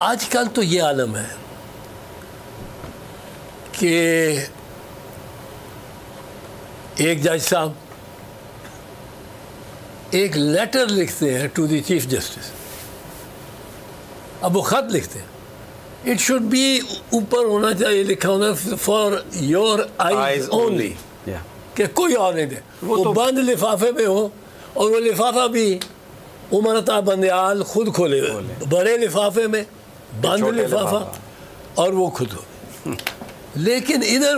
آج کل تو یہ عالم ہے کہ ایک جج صاحب ایک لیٹر لکھتے ہیں ٹو دی چیف جسٹس. اب وہ خط لکھتے ہیں, اٹ شوڈ بی اوپر ہونا چاہیے لکھا ہونا فار یور آئیز اونلی, کہ کوئی اور نہیں دے. وہ بند لفافے میں ہو اور وہ لفافہ بھی عمر عطا بندیال خود کھولے ہوئے, بڑے لفافے میں بند لفافہ اور وہ خود ہو. لیکن ادھر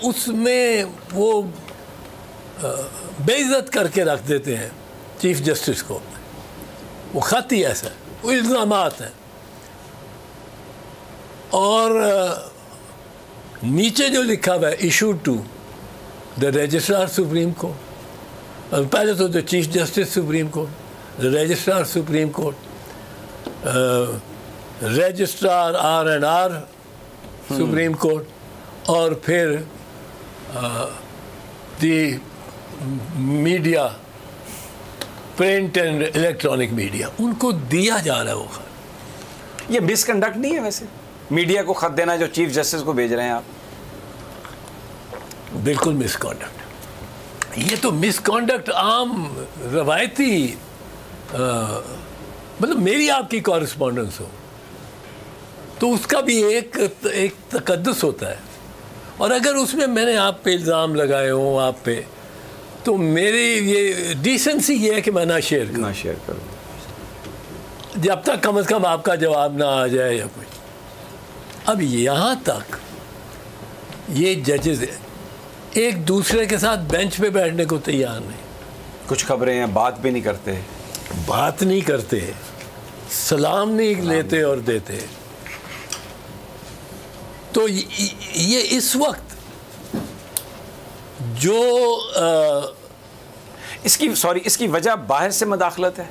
اس میں وہ بے عزت کر کے رکھ دیتے ہیں چیف جسٹس کو. وہ خط ہی ایسا ہے, وہ الزامات ہیں. اور نیچے جو لکھا ہوا ہے issued to the registrar supreme court, پہلے تو the chief justice supreme court, the registrar supreme court, registrar R and R supreme court, اور پھر the media print and electronic media, ان کو دیا جا رہا ہے وہ خط. یہ مس کنڈکٹ نہیں ہے ویسے میڈیا کو خط دینا جو چیف جسٹس کو بھیج رہے ہیں آپ؟ بالکل مس کانڈکٹ. یہ تو مس کانڈکٹ عام روایتی مطلب میری آپ کی کورسپونڈنس ہو تو اس کا بھی ایک تقدس ہوتا ہے, اور اگر اس میں نے آپ پہ الزام لگائے ہوں آپ پہ, تو میری یہ ڈیسنسی یہ ہے کہ میں نہ شیئر کروں جب تک کم از کم آپ کا جواب نہ آ جائے یا کچھ. اب یہاں تک یہ ججز ایک دوسرے کے ساتھ بینچ پہ بیٹھنے کو تیار نہیں, کچھ خبریں ہیں بات بھی نہیں کرتے, سلام نہیں لیتے اور دیتے. تو یہ اس وقت جو اس کی وجہ باہر سے مداخلت ہے.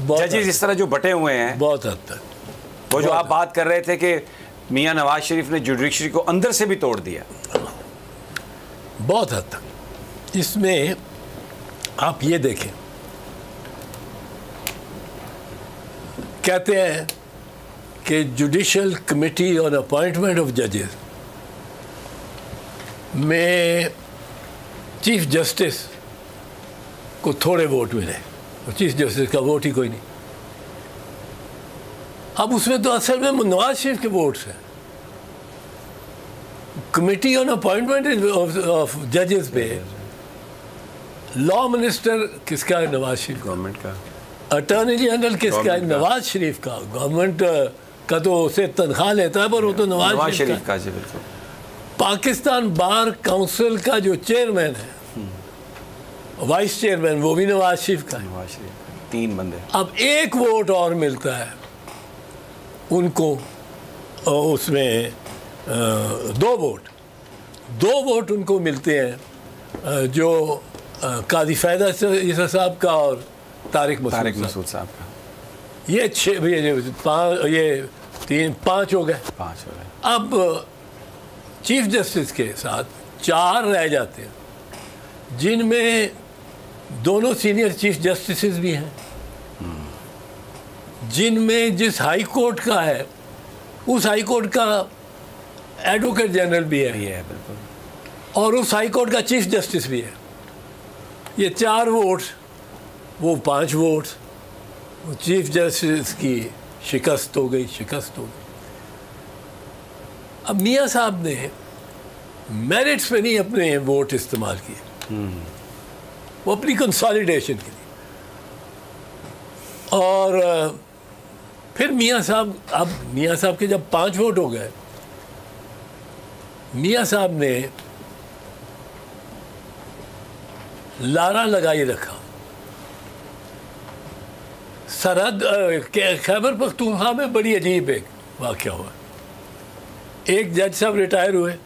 ججز اس طرح جو بٹے ہوئے ہیں بہت حد تک, وہ جو آپ بات کر رہے تھے کہ میاں نواز شریف نے جوڈیشری کو اندر سے بھی توڑ دیا, بہت حد تک. اس میں آپ یہ دیکھیں, کہتے ہیں کہ judicial committee on appointment of ججز میں چیف جسٹس کو تھوڑے ووٹ ملے, اور چیف جسٹس کا ووٹ ہی کوئی نہیں. اب اس میں تو اصل میں نواز شریف کے ووٹس ہیں. کمیٹی آن اپوائنٹمنٹ آف ججز پہ لا منسٹر کس کا ہے؟ نواز شریف. گورنمنٹ کا. اٹارنی جنرل کس کا ہے؟ نواز شریف کا. گورنمنٹ کا تو اسے تنخواہ لیتا ہے پر وہ تو نواز شریف کا. پاکستان بار کونسل کا جو چیئرمین ہے, وائس چیئرمین, وہ بھی نواز شریف کا ہے. 3 بندے. اب ایک ووٹ اور ملتا ہے ان کو, اس میں 2 ووٹ ان کو ملتے ہیں, جو قاضی فیضا عیسیٰ صاحب کا اور طارق مسعود صاحب کا. یہ 5 ہو گئے. اب چیف جسٹس کے ساتھ 4 رہ جاتے ہیں, جن میں دونوں سینئر چیف جسٹسز بھی ہیں, جن میں جس ہائی کورٹ کا ہے اس ہائی کورٹ کا ایڈوکیٹ جنرل بھی ہے, اور اس ہائی کورٹ کا چیف جسٹس بھی ہے. یہ 4 ووٹس, وہ 5 ووٹس, چیف جسٹس کی شکست ہو گئی. اب میاں صاحب نے میرٹس پہ نہیں اپنے ووٹ استعمال کیے, وہ اپنی کنسالیڈیشن کے لیے. اور پھر میاں صاحب کے جب 5 ووٹ ہو گئے, میاں صاحب نے لارا لگائی رکھا. سرحد خیبر پختونخوا میں بڑی عجیب ایک واقعہ ہوا. ایک جج صاحب ریٹائر ہوئے,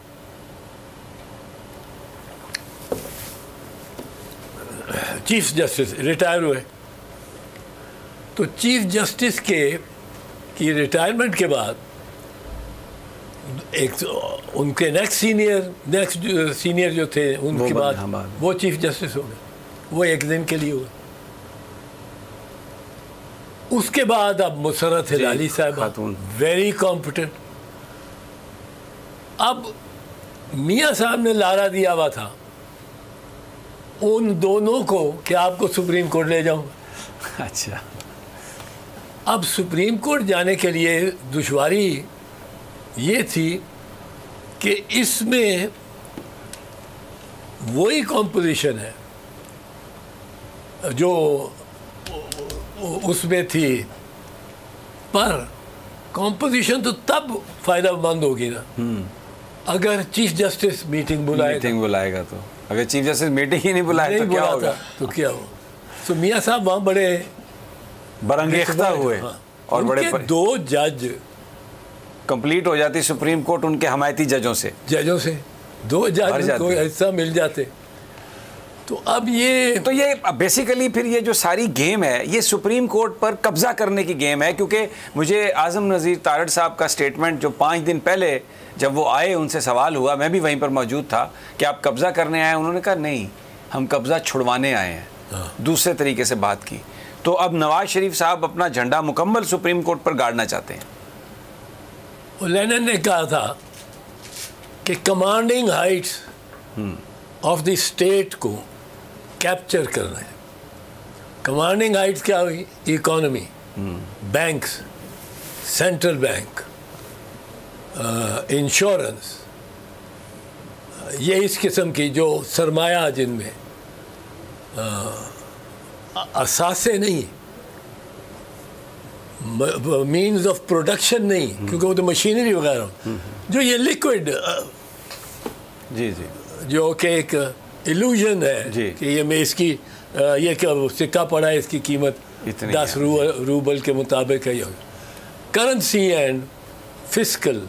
چیف جسٹس ریٹائر ہوئے, تو چیف جسٹس کی ریٹائرمنٹ کے بعد ان کے نیکسٹ سینئر جو تھے ان کے بعد وہ چیف جسٹس ہو گئے. وہ 1 دن کے لیے ہوئے. اس کے بعد اب مسرت ہلالی صاحب خاتون ویری کمپٹنٹ. اب میاں صاحب نے لارا دیا ہوا تھا ان دونوں کو کہ آپ کو سپریم کورٹ لے جاؤں. اچھا. اب سپریم کورٹ جانے کے لیے دشواری یہ تھی کہ اس میں وہی کمپوزیشن ہے جو اس میں تھی, پر کمپوزیشن تو تب فائدہ مند ہوگی نا اگر چیف جسٹس میٹنگ بلائے گا. تو اگر چیف جسٹس میٹنگ ہی نہیں بلائے تو کیا ہوگا؟ تو کیا ہو. تو میاں صاحب وہاں بڑے برانگیختہ ہوئے اور بڑے دو جج کمپلیٹ ہو جاتی سپریم کورٹ ان کے حمایتی ججوں سے دو جج کو حصہ مل جاتے. تو اب یہ بیسیکلی پھر یہ جو ساری گیم ہے یہ سپریم کورٹ پر قبضہ کرنے کی گیم ہے. کیونکہ مجھے اعظم نذیر تارڑ صاحب کا سٹیٹمنٹ جو 5 دن پہلے جب وہ آئے ان سے سوال ہوا, میں بھی وہیں پر موجود تھا, کہ آپ قبضہ کرنے آئے, انہوں نے کہا نہیں ہم قبضہ چھڑوانے آئے ہیں. دوسرے طریقے سے بات کی. تو اب نواز شریف صاحب اپنا جھنڈا مکمل سپریم کورٹ پر گاڑنا چاہتے ہیں. لینن نے کہا تھا کہ commanding heights of the state کو کیپچر کرنا ہے. کمانڈنگ ہائٹس کیا ہوئی؟ Economy, banks, central bank, insurance, یہ اس قسم کی جو سرمایہ جن میں اثاثے نہیں, مینز آف پروڈکشن نہیں, کیونکہ وہ تو مشینری وغیرہ جو یہ لیکوڈ جو کہ ایک ایلوژن ہے کہ یہ میں اس کی یہ کیا سکہ پڑا ہے اس کی قیمت 10 روبل کے مطابق ہے. کرنسی اینڈ فسکل,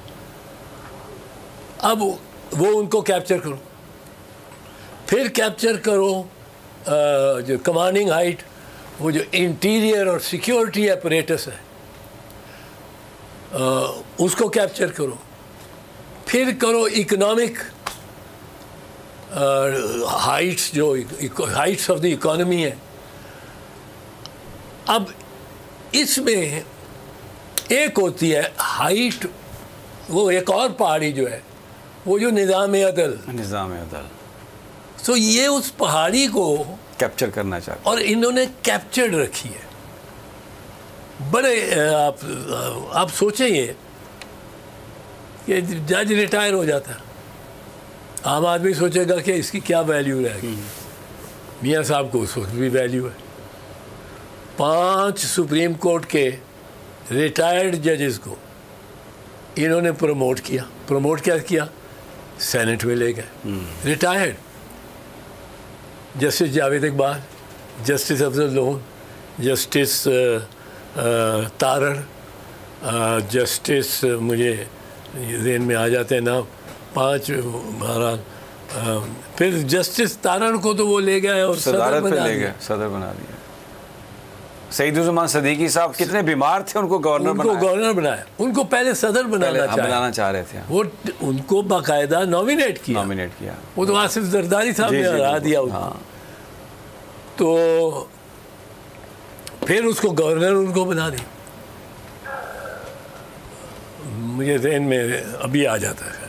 اب وہ ان کو کیپچر کرو. پھر کیپچر کرو جو کمانڈنگ ہائٹ, وہ جو انٹیریئر اور سیکیورٹی اپریٹس ہے اس کو کیپچر کرو. پھر کرو اکنامک ہائٹس, جو ہائٹس آف دی اکانومی ہے. اب اس میں ایک ہوتی ہے ہائٹ, وہ ایک اور پہاڑی جو ہے وہ جو نظام عدل. تو یہ اس پہاڑی کو کیپچر کرنا چاہتے اور انہوں نے کیپچرڈ رکھی ہے. بڑے آپ سوچیں یہ کہ جج ریٹائر ہو جاتا ہے, عام آدمی سوچے گا کہ اس کی کیا ویلیو رہے گی. میاں صاحب کو اس وقت بھی ویلیو ہے. 5 سپریم کورٹ کے ریٹائرڈ ججز کو انہوں نے پروموٹ کیا سینٹ میں لے گئے retired. Justice Javed Iqbal, justice Afzal Lone, justice Tarar, justice مجھے ذہن میں آ جاتے ہیں نام 5 مہاراج. پھر جسٹس تارڑ کو تو وہ لے گئے اور صدر بنا دیا. سعید الزمان صدیقی صاحب کتنے بیمار تھے, ان کو گورنر بنایا. ان کو پہلے صدر بنانا چاہ رہے تھے. وہ ان کو باقاعدہ نامینیٹ کیا. وہ تو آصف زرداری صاحب نے ہرا دیا. تو پھر اس کو گورنر ان کو بنا دیا. مجھے ذہن میں ابھی آ جاتا ہے.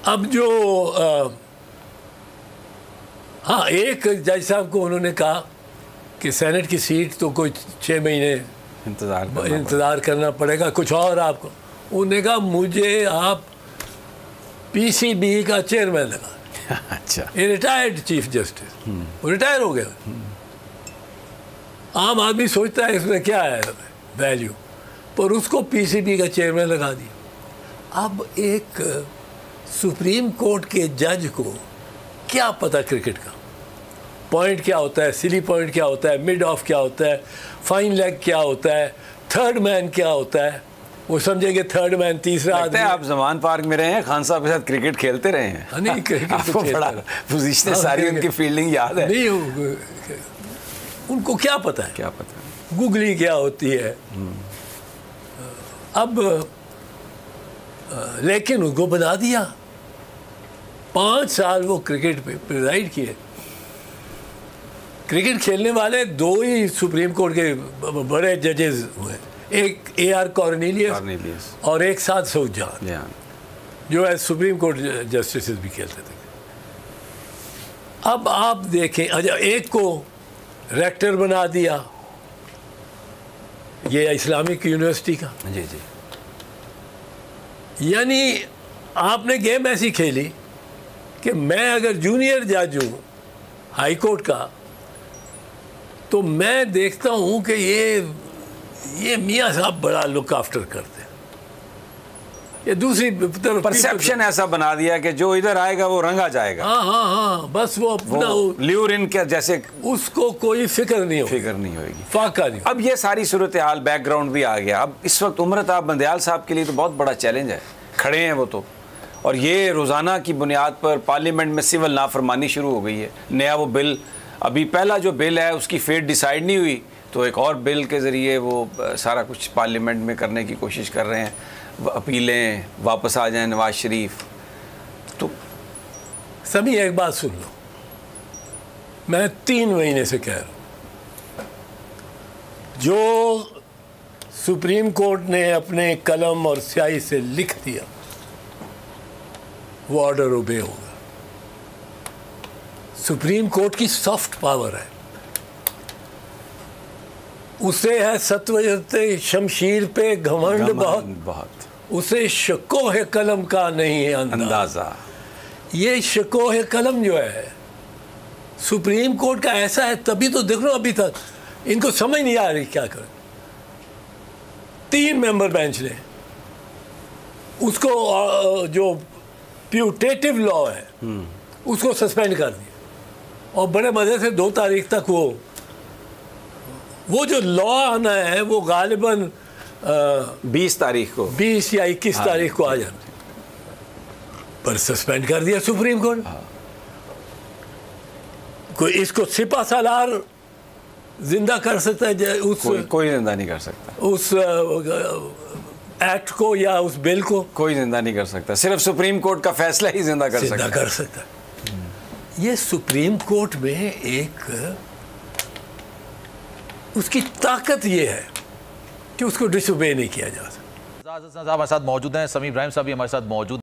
اب جو ہاں ایک جج صاحب کو انہوں نے کہا کہ سینٹ کی سیٹ تو کوئی 6 مہینے انتظار کرنا پڑے گا, کچھ اور آپ کو. انہوں نے کہا مجھے آپ پی سی بی کا چیئرمین لگا. اچھا, ریٹائرڈ چیف جسٹس, وہ ریٹائر ہو گیا. عام آدمی سوچتا ہے اس میں کیا ہے ویلیو, پر اس کو پی سی بی کا چیئرمین لگا دیا. اب ایک سپریم کورٹ کے جج کو کیا پتہ کرکٹ کا پوائنٹ کیا ہوتا ہے, سلی پوائنٹ کیا ہوتا ہے, مڈ آف کیا ہوتا ہے, فائن لیگ کیا ہوتا ہے, تھرڈ مین کیا ہوتا ہے. وہ سمجھیں گے تھرڈ مین تیسرا آدمی. آپ زمان پارک میں رہے ہیں, خان صاحب کے ساتھ کرکٹ کھیلتے رہے ہیں. نہیں, کرکٹ کو بڑا پوزیشن ساری ان کی فیلڈنگ یاد ہے. نہیں, ان کو کیا پتہ ہے, کیا پتہ گوگلی کیا ہوتی ہے. اب لیکن ان کو بنا دیا. 5 سال وہ کرکٹ پہ پریزائڈ کیے. کرکٹ کھیلنے والے 2 ہی سپریم کورٹ کے بڑے ججز ہوئے, ایک AR کارنیلیس اور ایک سعد سعود جہان, جو ہے سپریم کورٹ جسٹسز بھی کھیلتے تھے. اب آپ دیکھیں, اچھا ایک کو ریکٹر بنا دیا یہ اسلامک یونیورسٹی کا. جی جی. یعنی آپ نے گیم ایسی کھیلی کہ میں اگر جونیئر جج ہوں ہائی کورٹ کا, تو میں دیکھتا ہوں کہ یہ میاں صاحب بڑا لک آفٹر کرتے ہیں. یہ دوسری طرف پرسیپشن ایسا بنا دیا کہ جو ادھر آئے گا وہ رنگا جائے گا. ہاں بس وہ اپنا لیورن کے جیسے اس کو کوئی فکر نہیں ہوگی, فاقہ نہیں. اب یہ ساری صورتحال بیک گراؤنڈ بھی آ گیا. اب اس وقت عمرتاب بندیال صاحب کے لیے تو بہت بڑا چیلنج ہے, کھڑے ہیں وہ تو, اور یہ روزانہ کی بنیاد پر پارلیمنٹ میں سول نافرمانی شروع ہو گئی ہے. نیا وہ بل, ابھی پہلا جو بل ہے اس کی فیٹ ڈیسائیڈ نہیں ہوئی, تو ایک اور بل کے ذریعے وہ سارا کچھ پارلیمنٹ میں کرنے کی کوشش کر رہے ہیں, اپیلیں واپس آ جائیں نواز شریف. تو سبھی ایک بات سن لو, میں 3 مہینے سے کہہ رہا ہوں, جو سپریم کورٹ نے اپنے قلم اور سیاہی سے لکھ دیا وہ آرڈر اوبے ہوگا. سپریم کورٹ کی سافٹ پاور ہے, اسے ہے سطوت شمشیر پہ گھمنڈ بہت, اسے شکوہ قلم کا نہیں ہے اندازہ. یہ شکوہ قلم جو ہے سپریم کورٹ کا ایسا ہے, تبھی تو دیکھ رہا ہوں ابھی تک ان کو سمجھ نہیں آ رہی کیا کریں. 3 ممبر بینچ نے اس کو جو پیوٹیٹو لا ہے اس کو سسپینڈ کر دیا, اور بڑے مزے سے 2 تاریخ تک وہ جو لا آنا ہے وہ غالباً 20 تاریخ کو 20 یا 21 تاریخ کو آ جانا, پر سسپینڈ کر دیا سپریم کورٹ. کوئی اس کو سپہ سالار زندہ کر سکتا ہے؟ کوئی زندہ نہیں کر سکتا. اس ایکٹ کو یا اس بل کو کوئی زندہ نہیں کر سکتا, صرف سپریم کورٹ کا فیصلہ ہی زندہ کر سکتا. یہ سپریم کورٹ میں ایک اس کی طاقت یہ ہے کہ اس کو ڈس اوبے نہیں کیا جا سکتا. ہمارے ساتھ موجود ہیں, سمیع ابراہیم صاحب بھی ہمارے ساتھ موجود